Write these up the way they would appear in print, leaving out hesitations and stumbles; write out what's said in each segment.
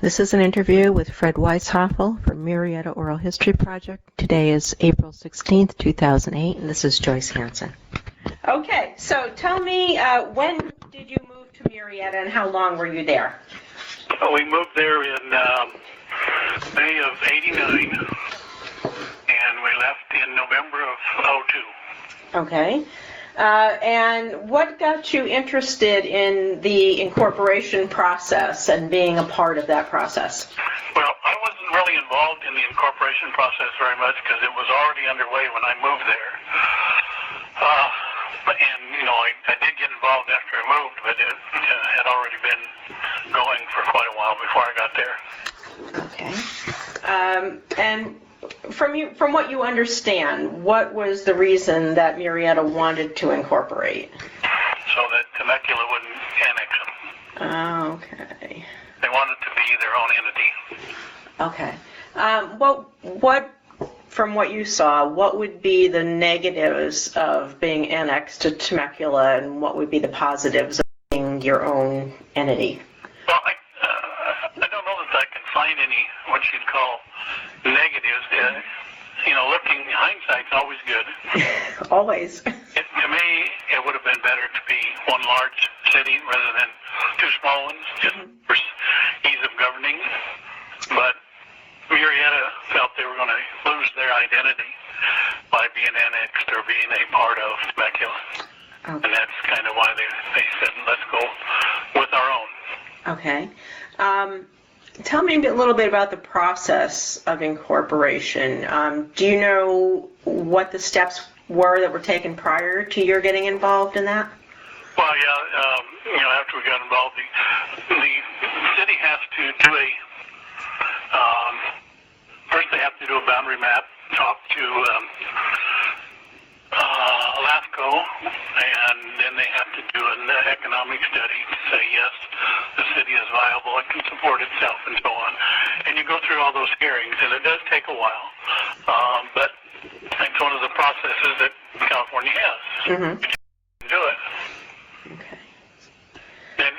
This is an interview with Fred Weishaupl from Murrieta Oral History Project. Today is April 16th, 2008, and this is Joyce Hanson. Okay, so tell me, when did you move to Murrieta and how long were you there? We moved there in May of '89, and we left in November of '02. Okay. And what got you interested in the incorporation process and being a part of that process? Well, I wasn't really involved in the incorporation process very much because it was already underway when I moved there. I did get involved after I moved, but it had already been going for quite a while before I got there. Okay. And from what you understand, what was the reason that Murrieta wanted to incorporate? So that Temecula wouldn't annex them. Oh, okay. They wanted to be their own entity. Okay. Well, from what you saw, what would be the negatives of being annexed to Temecula, and what would be the positives of being your own entity? Well, I don't know that I can find any what you'd call negatives. Looking hindsight's always good. Always. To me, it would have been better to be one large city rather than two small ones, just for ease of governing. But Murrieta felt they were going to lose their identity by being annexed or being a part of Temecula. Okay. And that's kind of why they said, let's go with our own. Okay. Tell me a little bit about the process of incorporation. Do you know what the steps were that were taken prior to your getting involved in that? Well, yeah. After we got involved, the city has to do first they have to do a boundary map, talk to LAFCO, and then they have to do an economic study to say, yes, the city is viable, it can support itself, and so on. And you go through all those hearings, and it does take a while. But it's one of the processes that California has. Mm-hmm. You can do it. Okay.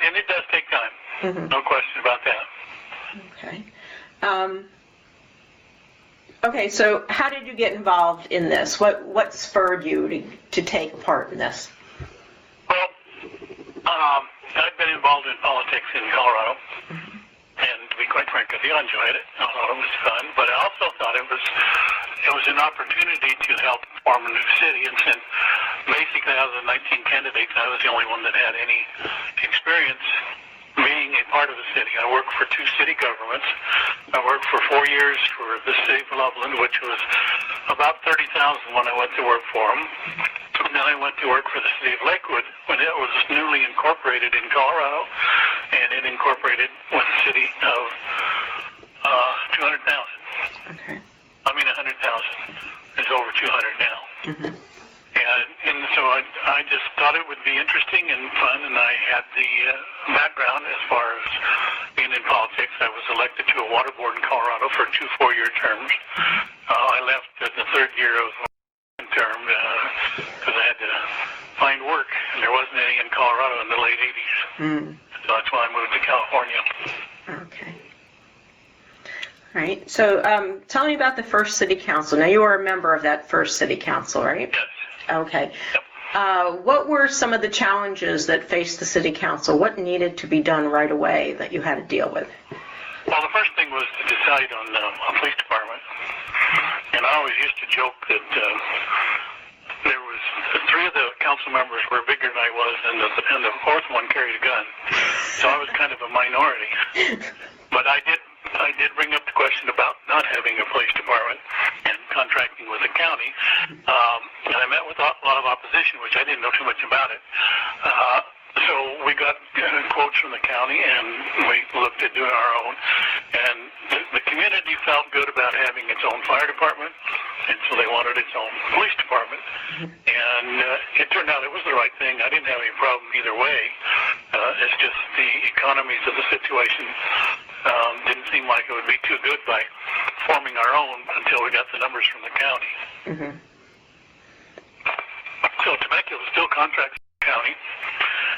And it does take time. Mm-hmm. No question about that. Okay. Okay, so how did you get involved in this? What spurred you to take part in this? Well, I've been involved in politics in Colorado, and to be quite frank with you, I enjoyed it. I thought it was fun, but I also thought it was an opportunity to help form a new city. And since basically out of the 19 candidates, I was the only one that had any experience being a part of the city. I worked for 2 city governments. I worked for 4 years for the city of Loveland, which was about 30,000 when I went to work for them. And then I went to work for the city of Lakewood when it was newly incorporated in Colorado, and it incorporated with the city of 200,000. Okay. I mean 100,000. It's over 200 now. Mm-hmm. And so I just thought it would be interesting and fun, and I had the background as far as being in politics. I was elected to a water board in Colorado for 2 4-year terms. I left at the 3rd year of my term because I had to find work, and there wasn't any in Colorado in the late 80s. So that's why I moved to California. Okay. All right. So tell me about the first city council. Now, you were a member of that first city council, right? Yes. Okay. What were some of the challenges that faced the city council? What needed to be done right away that you had to deal with? Well, the first thing was to decide on a police department. And I always used to joke that there was 3 of the council members were bigger than I was, and the 4th one carried a gun. So I was kind of a minority. But I did bring up the question about not having a police department and contracting with the county. And I met with a lot of opposition, which I didn't know too much about it. So we got quotes from the county, and we looked at doing our own. And the community felt good about having its own fire department, and so they wanted its own police department. And it turned out it was the right thing. I didn't have any problem either way. It's just the economies of the situation didn't seem like it would be too good by forming our own until we got the numbers from the county. Mm-hmm. So Temecula still contracts with the county,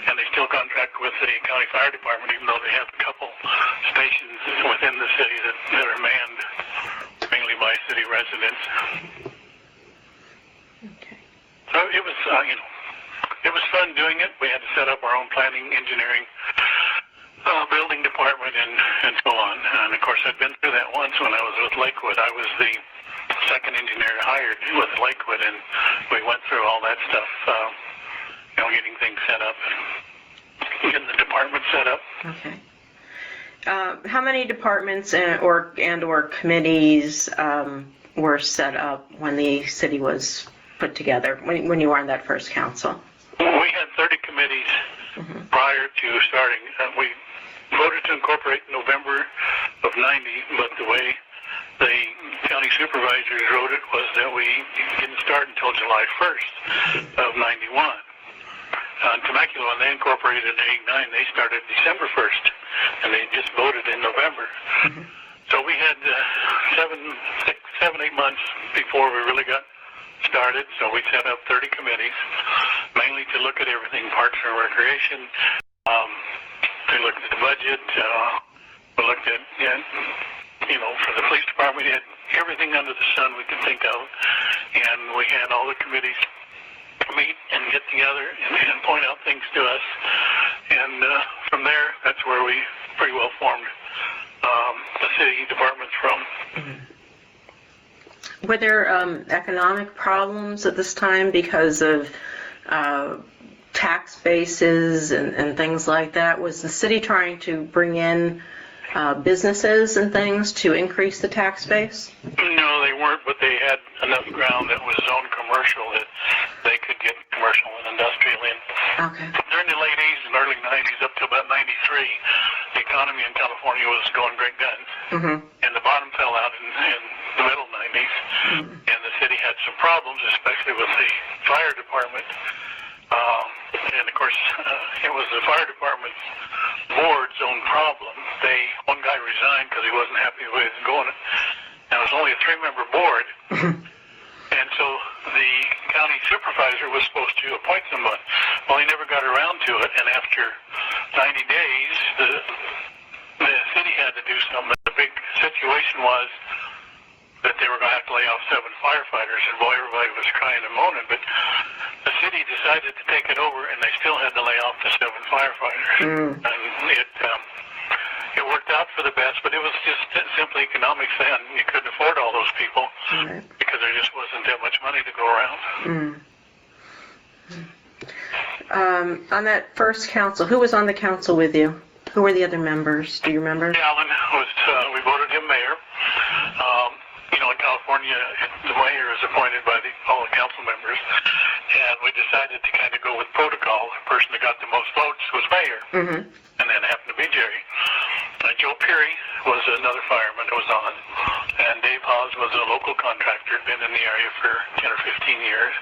and they still contract with the county fire department, even though they have a couple stations within the city that are manned mainly by city residents. Okay. So it was, it was fun doing it. We had to set up our own planning, engineering, building department, and so on. And of course, I'd been through that once when I was with Lakewood. I was the second engineer hired with Lakewood, and we went through all that stuff, getting things set up and getting the department set up. Okay. How many departments or committees were set up when the city was put together, when you were on that first council? We had 30 committees prior to starting. We voted to incorporate in November of 90, but the way the county supervisors wrote it was that we didn't start until July 1st of 91. Temecula, when they incorporated in 89, they started December 1st, and they just voted in November. So we had 7, 8 months before we really got started, so we set up 30 committees, mainly to look at everything, parks and recreation. We looked at the budget. We looked at, for the police department, we had everything under the sun we could think of, and we had all the committees meet and get together and point out things to us. And from there, that's where we pretty well formed the city departments from. Were there economic problems at this time because of tax bases and things like that? Was the city trying to bring in businesses and things to increase the tax base? No, they weren't, but they had enough ground that was zoned commercial that they could get commercial and industrial in. Okay. During the late 80s and early 90s up to about 93, the economy in California was going great guns. And the bottom fell out in the middle 90s. And the city had some problems, especially with the fire department. And of course, it was the fire department's board's own problem. One guy resigned because he wasn't happy with the way it was going. And it was only a 3-member board. And so the county supervisor was supposed to appoint someone. Well, he never got around to it, and after 90 days, the city had to do something. The big situation was that they were going to have to lay off 7 firefighters, and boy, everybody was crying and moaning, but the city decided to take it over, and they still had to lay off the 7 firefighters. And it worked out for the best, but it was just simply economics then. You couldn't afford all those people because there just wasn't that much money to go around. On that first council, who was on the council with you? Who were the other members? Do you remember? Allen was, we voted him mayor. In California, the mayor is appointed by all the council members, and we decided to kind of go with protocol. The person that got the most votes was mayor, and then it happened to be Jerry. Joe Peary was another fireman that was on, and Dave Hawes was a local contractor, been in the area for 10 or 15 years,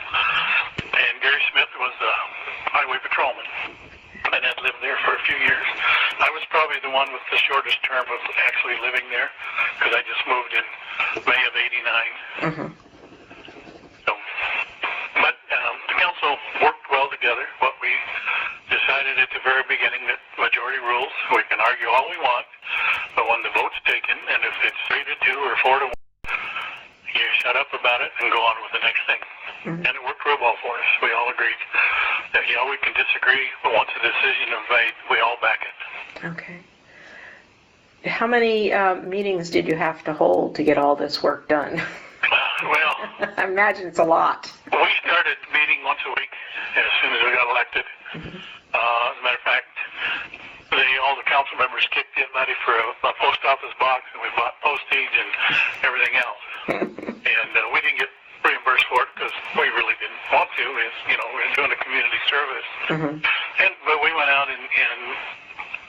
and Gary Smith was a highway patrolman, and had lived there for a few years. I was probably the one with the shortest term of actually living there, because I just moved in May of 89. But the council worked well together. What we decided at the very beginning that majority rules, we can argue all we want, but when the vote's taken, and if it's 3-2 or 4-1, you shut up about it and go on with the next thing. And it worked real well for us. We all agreed that, we can disagree, but once a decision is made, we all back it. Okay. How many meetings did you have to hold to get all this work done? Well, I imagine it's a lot. We started meeting once a week as soon as we got elected. As a matter of fact, all the council members kicked in money for a post office box, and we bought postage and everything else. And we didn't get reimbursed for it because we really didn't want to. We were doing a community service. But we went out and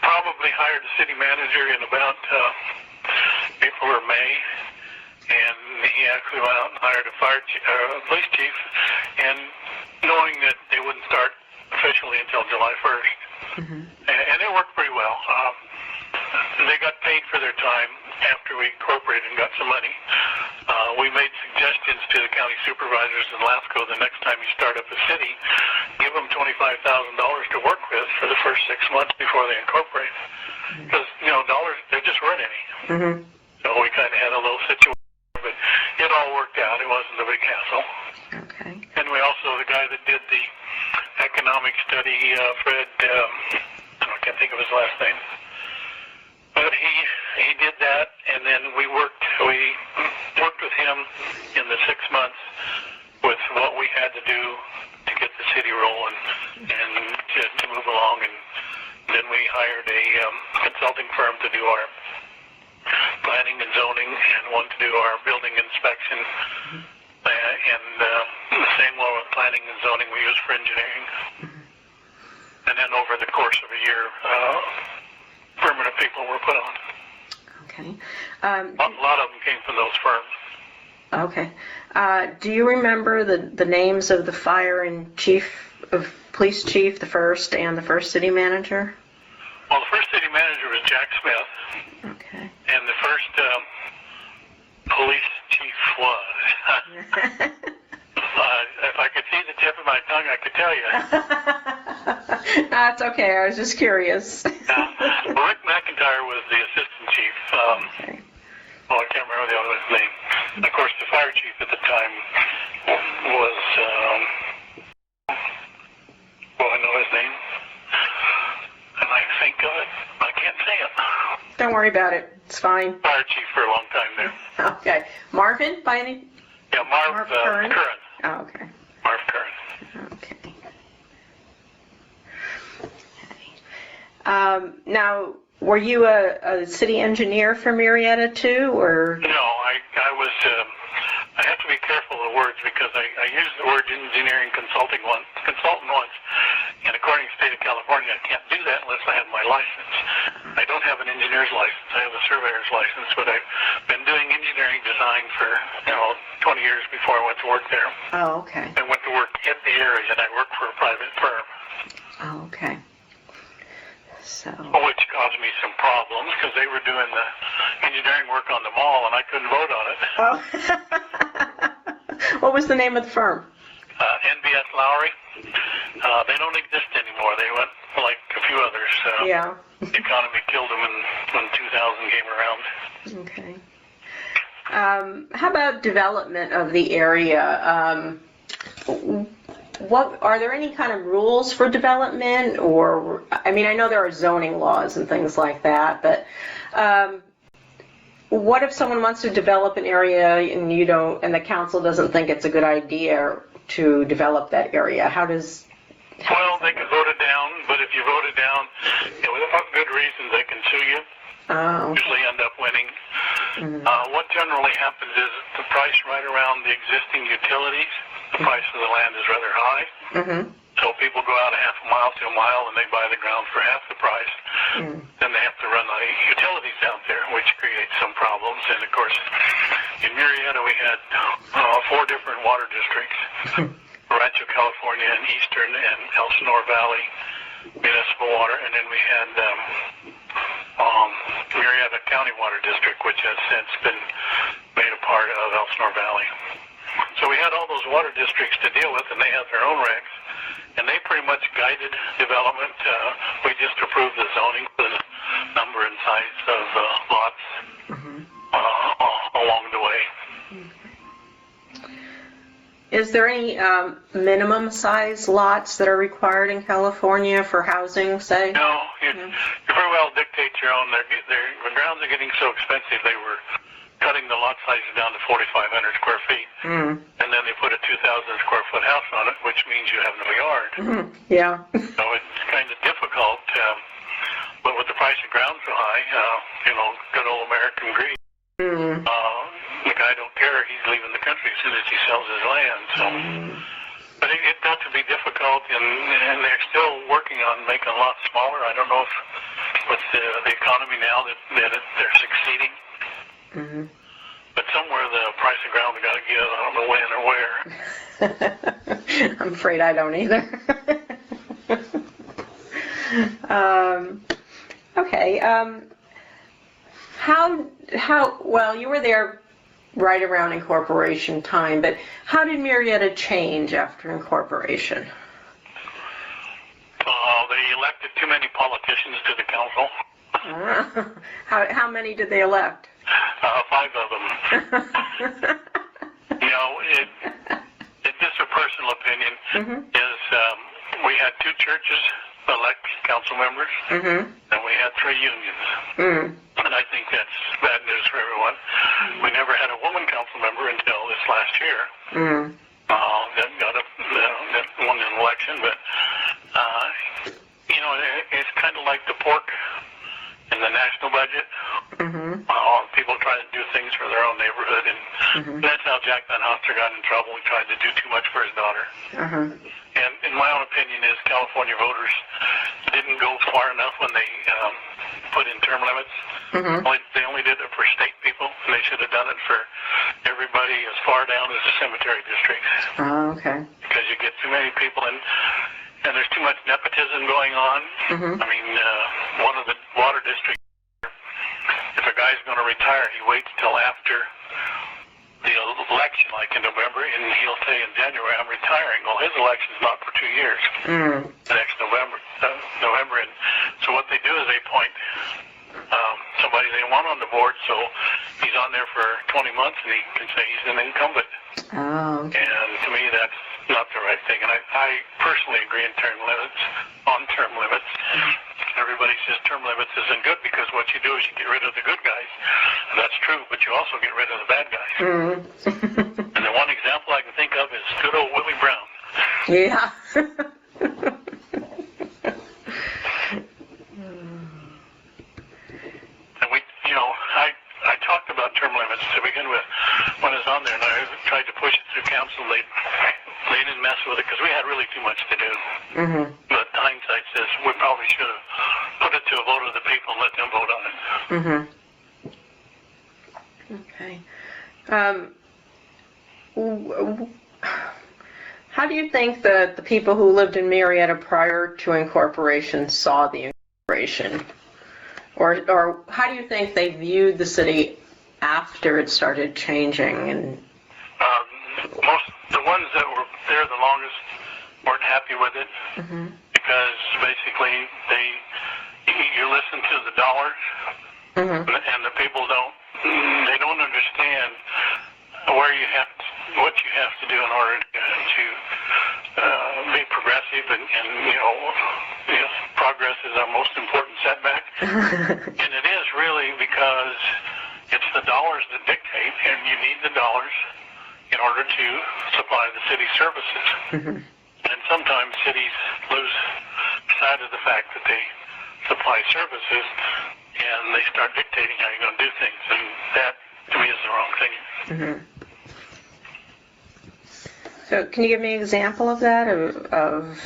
probably hired a city manager in about April or May, and he actually went out and hired a police chief, and knowing that they wouldn't start officially until July 1st. And it worked pretty well. They got paid for their time after we incorporated and got some money. We made suggestions to the county supervisors in LAFCO the next time you start up a city, give them $25,000 to work with for the first 6 months before they incorporate. Because, dollars, there just weren't any. Mm-hmm. So we kind of had a little situation, but it all worked out. It wasn't a big hassle. Okay. And we also, the guy that did the economic study, Fred, I can't think of his last name, but he did that, and then we worked with him in the 6 months with what we had to do to get the city rolling and to move along, and then we hired a consulting firm to do our planning and zoning and one to do our building inspection. And the same one with planning and zoning we use for engineering. And then over the course of a year, permanent people were put on. Okay. A lot of them came from those firms. Okay. Do you remember the names of the fire and police chief, the first, and the first city manager? Well, the first city manager was Jack Smith. Okay. And the first police chief was. If I could see the tip of my tongue, I could tell you. That's okay. I was just curious. Well, Rick McIntyre was the assistant chief. Okay. Oh, I can't remember the other one's name. And of course, the fire chief at the time was, I know his name. And I think of it. I can't say it. Don't worry about it. It's fine. Fire chief for a long time there. Okay. Marvin, by any? Yeah, Marv Curran. Oh, okay. Marv Curran. Okay. Now, were you a city engineer for Murrieta too, or? No, I was. I have to be careful of the words because I used the word engineering consultant once, and according to the state of California, I can't do that unless I have my license. I don't have an engineer's license. I have a surveyor's license, but I've been doing engineering design for 20 years before I went to work there. Oh, okay. I went to work in the area, and I worked for a private firm. Oh, okay. So. Which caused me some problems because they were doing the engineering work on the mall, and I couldn't vote on it. Oh. What was the name of the firm? NBS Lowry. They don't exist anymore. They went like a few others. Yeah. The economy killed them when 2000 came around. Okay. How about development of the area? What are there any kind of rules for development, or I know there are zoning laws and things like that, but what if someone wants to develop an area and the council doesn't think it's a good idea to develop that area? Well, they can vote it down, but if you vote it down, without good reasons, they can sue you. Oh. Usually end up winning. Mm-hmm. What generally happens is the price right around the existing utilities, the price of the land is rather high. Mm-hmm. So people go out a half a mile to a mile and they buy the ground for half the price. Then they have to run the utilities out there, which creates some problems. And of course, in Murrieta we had 4 different water districts. Rancho California and Eastern and Elsinore Valley municipal water, and then we had Murrieta County Water District, which has since been made a part of Elsinore Valley. So we had all those water districts to deal with, and they have their own regs, and they pretty much guided development. We just approved the zoning for the number and size of lots along the way. Is there any minimum size lots that are required in California for housing, say? No, you very well dictate your own. The grounds are getting so expensive, they were cutting the lot sizes down to 4,500 square feet. And then they put a 2,000 square foot house on it, which means you have no yard. Yeah. So it's kind of difficult, but with the price of ground so high, good old American greed. The guy don't care. He's leaving the country as soon as he sells his land. So, but it got to be difficult, and they're still working on making a lot smaller. I don't know if with the economy now that they're succeeding. But somewhere the price of ground got to get. I don't know when or where. I'm afraid I don't either. Okay. How well, you were there right around incorporation time, but how did Murrieta change after incorporation? They elected too many politicians to the council. How many did they elect? 5 of them. It's just a personal opinion. Is we had 2 churches elect council members, and we had 3 unions. And I think that's bad news for everyone. We never had a woman council member until this last year. That won an election, but it's kind of like the pork in the national budget. People try to do things for their own neighborhood, and that's how Jack Van Hoster got in trouble. He tried to do too much for his daughter. And in my own opinion is California voters didn't go far enough when they put in term limits. They only did it for state people, and they should have done it for everybody as far down as the cemetery districts. Okay. Because you get too many people, and there's too much nepotism going on. I mean, one of the water districts, if a guy's going to retire, he waits till after the election, like in November, and he'll say in January, I'm retiring. Well, his election's not for 2 years. Next November. And so what they do is they appoint somebody they want on the board, so he's on there for 20 months, and he can say he's an incumbent. Okay. And to me, that's not the right thing. And I personally agree on term limits. Everybody says term limits isn't good because what you do is you get rid of the good guys. And that's true, but you also get rid of the bad guys. And the one example I can think of is good old Willie Brown. Yeah. And I talked about term limits to begin with when I was on there, and I tried to push it through council. They didn't mess with it because we had really too much to do. But hindsight says we probably should have put it to a vote of the people and let them vote on it. Okay. How do you think that the people who lived in Murrieta prior to incorporation saw the incorporation? Or how do you think they viewed the city after it started changing? And the ones that were there the longest weren't happy with it because basically you listen to the dollars and the people don't understand what you have to do in order to be progressive and progress is our most important setback. And it is really because it's the dollars that dictate, and you need the dollars in order to supply the city services. And sometimes cities lose sight of the fact that they supply services, and they start dictating how you're going to do things, and that, to me, is the wrong thing. So can you give me an example of that, of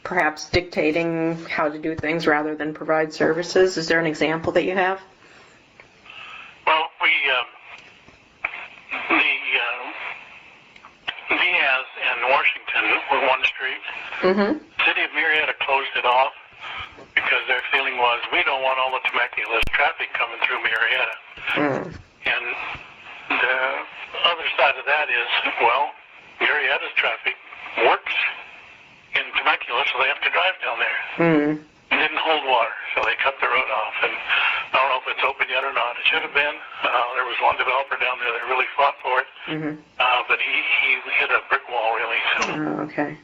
perhaps dictating how to do things rather than provide services? Is there an example that you have? Well, the Diaz and Washington were one street. The city of Murrieta closed it off because their feeling was, we don't want all the Temecula traffic coming through Murrieta. And the other side of that is, well, Murrieta's traffic works in Temecula, so they have to drive down there. It didn't hold water, so they cut the road off. And I don't know if it's open yet or not. It should have been. There was one developer down there that really fought for it, but he hit a brick wall, really. So. Okay.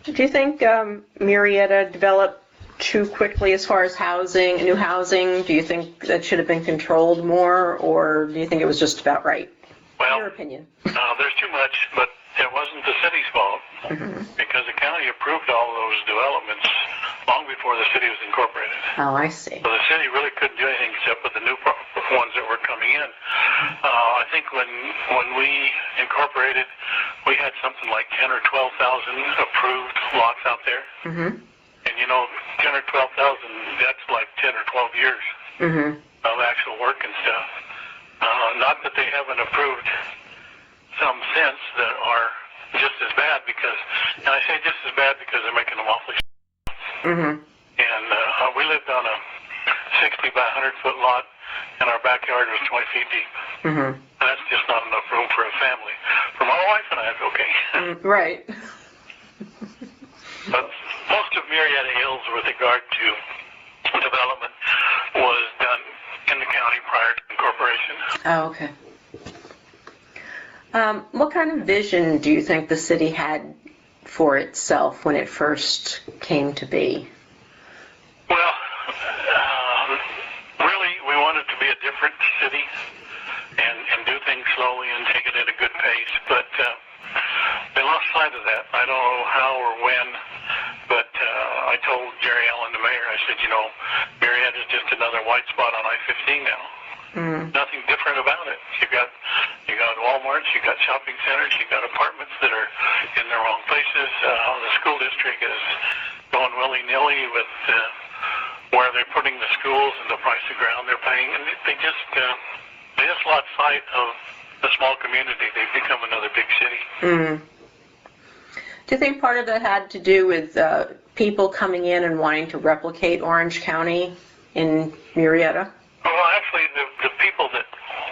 Do you think Murrieta developed too quickly as far as housing, new housing? Do you think that should have been controlled more, or do you think it was just about right? Well, your opinion. There's too much, but it wasn't the city's fault because the county approved all those developments long before the city was incorporated. Oh, I see. So the city really couldn't do anything except with the new ones that were coming in. I think when we incorporated, we had something like 10 or 12,000 approved lots out there. And 10 or 12,000, that's like 10 or 12 years of actual work and stuff. Not that they haven't approved some since that are just as bad and I say just as bad because they're making them awfully And we lived on a 60 by 100 foot lot and our backyard was 20 feet deep. Mm-hmm. That's just not enough room for a family. For my wife and I, it's okay. Right. But most of Murrieta Hills with regard to development was done in the county prior to incorporation. Oh, okay. What kind of vision do you think the city had for itself when it first came to be? Well, really, we wanted to be a different city and do things slowly and take it at a good pace, but they lost sight of that. I don't know how or when, but I told Jerry Allen, the mayor, I said, Murrieta is just another white spot on I-15 now. Nothing different about it. You got Walmarts, you got shopping centers, you got apartments that are in the wrong places. The school district is going willy-nilly with where they're putting the schools and the price of ground they're paying, and they just lost sight of the small community. They've become another big city. Do you think part of that had to do with people coming in and wanting to replicate Orange County in Murrieta? Well, actually, the people that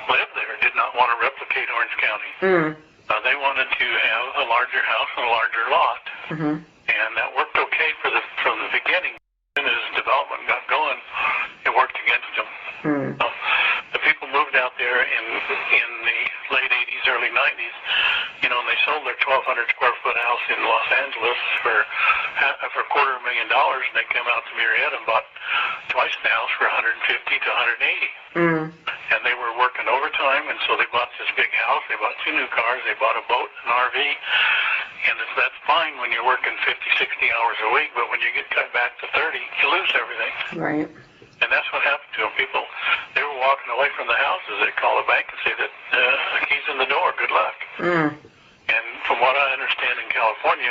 live there did not want to replicate Orange County. They wanted to have a larger house and a larger lot, and that worked okay from the beginning. As soon as development got going, it worked against them. The people moved out there in the late 80s, early 90s, and they sold their 1,200 square foot house in Los Angeles for $250,000, and they came out to Murrieta and bought twice the house for $150,000 to $180,000. And they were working overtime, and so they bought this big house. They bought 2 new cars. They bought a boat, an RV, and that's fine when you're working 50, 60 hours a week, but when you get cut back to 30, you lose everything. Right. And that's what happened to them. People, they were walking away from the houses. They'd call the bank and say that the key's in the door, good luck. And from what I understand in California,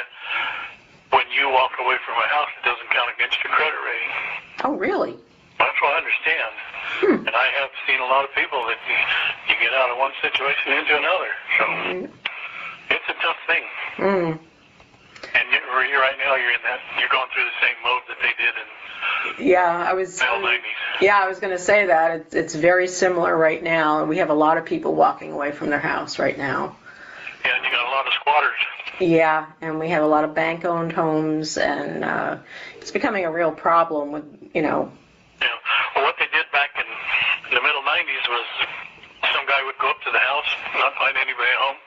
when you walk away from a house, it doesn't count against your credit rating. Oh, really? That's what I understand. And I have seen a lot of people that you get out of one situation into another. So it's a tough thing. And you're right now, you're going through the same mode that they did in I was the 90s. Yeah, I was going to say that. It's very similar right now. We have a lot of people walking away from their house right now. Yeah, and you got a lot of squatters. Yeah, and we have a lot of bank-owned homes, and it's becoming a real problem with, Yeah. Well, what they did back in the middle 90s was some guy would go up to the house, not find anybody home,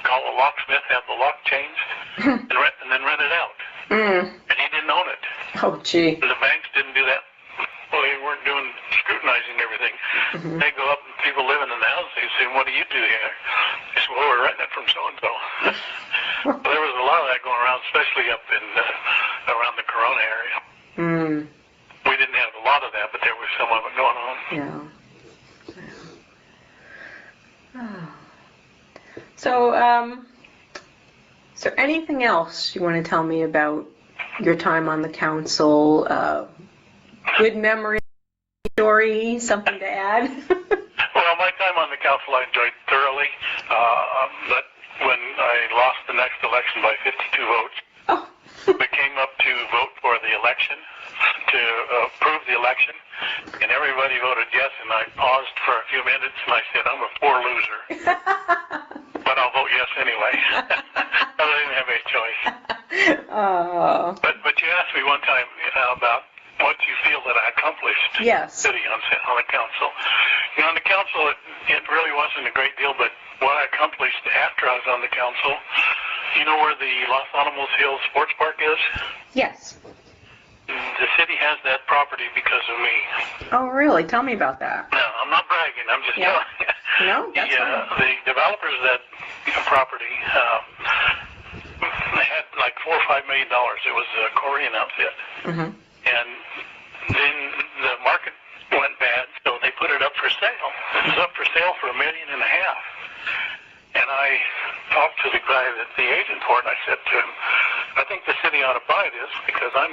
call a locksmith, have the lock changed, and then rent it out. And he didn't own it. Oh, gee. The banks didn't do that. Well, they weren't scrutinizing everything. They go up and people living in the house, they say, what do you do here? They say, well, we're renting it from so-and-so. There was a lot of that going around, especially up in around the Corona area. We didn't have a lot of that, but there was some of it going on. Yeah. So, is there anything else you want to tell me about your time on the council? Good memory, story, something to add? Well, my time on the council I enjoyed thoroughly, but when I lost the next election by 52 votes, we came up to vote for the election, to approve the election, and everybody voted yes, and I paused for a few minutes, and I said, I'm a poor loser, but I'll vote yes anyway. I didn't have any choice. But you asked me one time about what you feel that I accomplished city on the council. On the council, it really wasn't a great deal, but what I accomplished after I was on the council, you know where the Los Alamos Hills Sports Park is? Yes. The city has that property because of me. Oh, really? Tell me about that. No, I'm not bragging. I'm just telling you. No, that's the developers of that property, they had like $4 or $5 million. It was a Korean outfit. And then the market went bad, so they put it up for sale. It was up for sale for $1.5 million. And I talked to the guy that's the agent for it, and I said to him, I think the city ought to buy this because I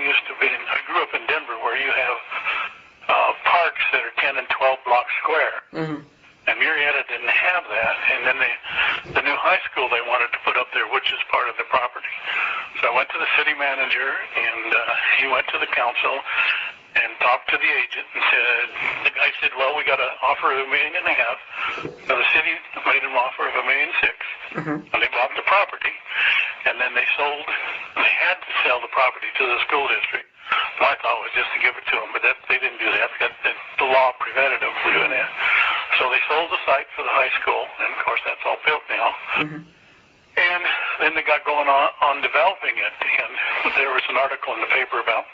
grew up in Denver where you have parks that are 10 and 12 blocks square. And Murrieta didn't have that. And then the new high school they wanted to put up there, which is part of the property. So I went to the city manager, and he went to the council and talked to the agent and said, the guy said, well, we got to offer offer of $1.5 million. The city made an offer of $1.6 million, and they bought the property. And then they had to sell the property to the school district. My thought was just to give it to them, but they didn't do that. The law prevented them from doing that. So they sold the site for the high school, and of course that's all built now. And then they got going on developing it, and there was an article in the paper about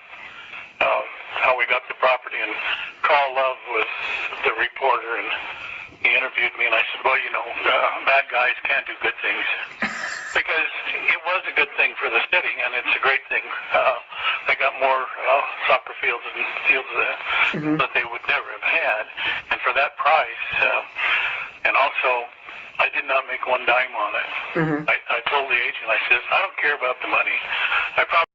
how we got the property, and Carl Love was the reporter, and he interviewed me, and I said, well, bad guys can't do good things. Because it was a good thing for the city, and it's a great thing. They got more soccer fields and fields that they would never have had. And for that price, and also, I did not make one dime on it. I told the agent, I said, I don't care about the money. I probably